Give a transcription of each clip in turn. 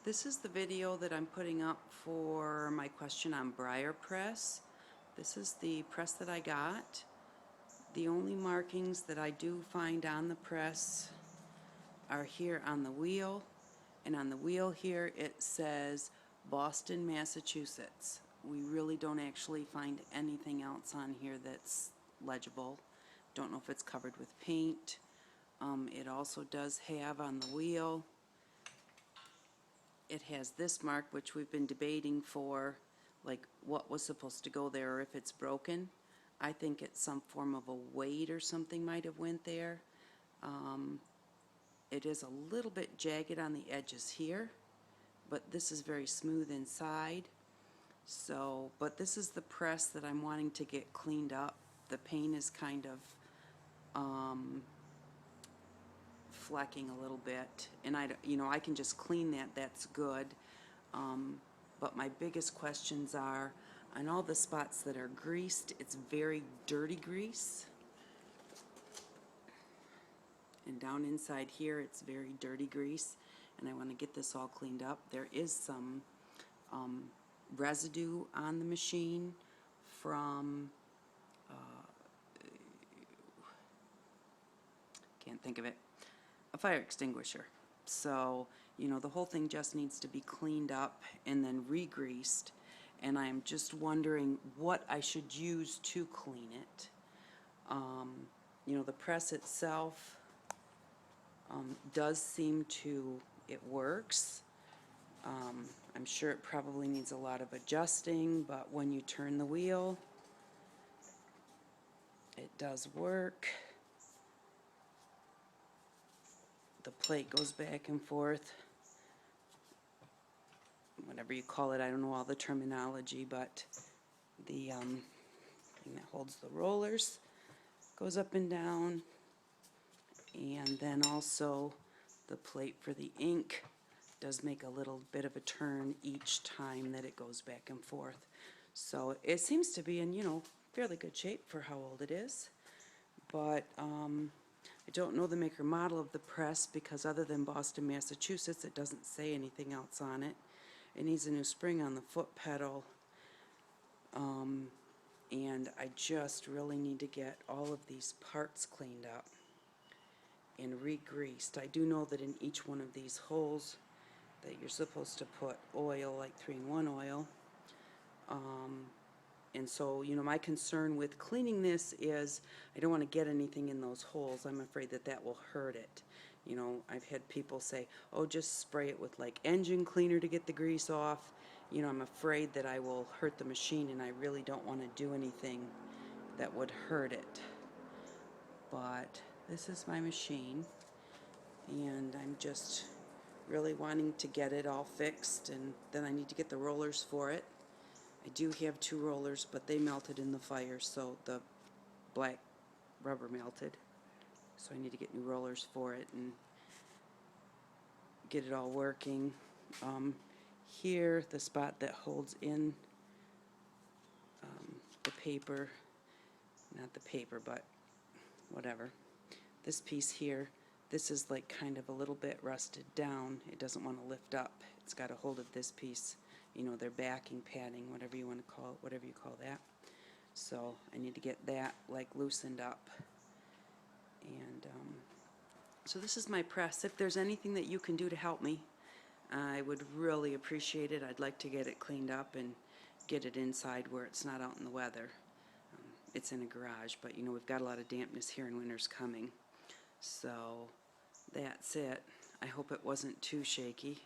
This is the video that I'm putting up for my question on Briar press. This is the press that I got. The only markings that I do find on the press are here on the wheel, and on the wheel here it says Boston, Massachusetts. We really don't actually find anything else on here that's legible. Don't know if it's covered with paint. It also does have on the wheel, it has this mark, which we've been debating for, like what was supposed to go there or if it's broken. I think it's some form of a weight or something might have went there. It is a little bit jagged on the edges here, but this is very smooth inside. So, but this is the press that I'm wanting to get cleaned up. The paint is kind of flecking a little bit, and I can just clean that. That's good. But my biggest questions are on all the spots that are greased. It's very dirty grease, and down inside here it's very dirty grease, and I want to get this all cleaned up. There is some residue on the machine from can't think of it, a fire extinguisher. So, the whole thing just needs to be cleaned up and then re-greased, and I'm just wondering what I should use to clean it. The press itself does seem to, it works. I'm sure it probably needs a lot of adjusting, but when you turn the wheel, it does work. The plate goes back and forth, whatever you call it. I don't know all the terminology, but the thing that holds the rollers goes up and down, and then also the plate for the ink does make a little bit of a turn each time that it goes back and forth. So it seems to be in, fairly good shape for how old it is. But I don't know the maker model of the press because other than Boston, Massachusetts, it doesn't say anything else on it. It needs a new spring on the foot pedal. And I just really need to get all of these parts cleaned up and re-greased. I do know that in each one of these holes that you're supposed to put oil, like 3-in-1 oil. And so, my concern with cleaning this is I don't want to get anything in those holes. I'm afraid that that will hurt it. I've had people say, oh, just spray it with like engine cleaner to get the grease off. I'm afraid that I will hurt the machine, and I really don't want to do anything that would hurt it. But this is my machine, and I'm just really wanting to get it all fixed, and then I need to get the rollers for it. I do have 2 rollers, but they melted in the fire, so the black rubber melted. So I need to get new rollers for it and get it all working. Here, the spot that holds in the paper, not the paper, but whatever. This piece here, this is like kind of a little bit rusted down. It doesn't want to lift up. It's got a hold of this piece. Their backing padding, whatever you want to call it, whatever you call that. So I need to get that like loosened up. And so this is my press. If there's anything that you can do to help me, I would really appreciate it. I'd like to get it cleaned up and get it inside where it's not out in the weather. It's in a garage, but we've got a lot of dampness here and winter's coming. So that's it. I hope it wasn't too shaky.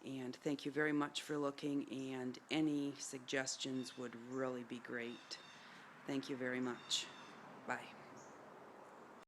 And thank you very much for looking, and any suggestions would really be great. Thank you very much. Bye.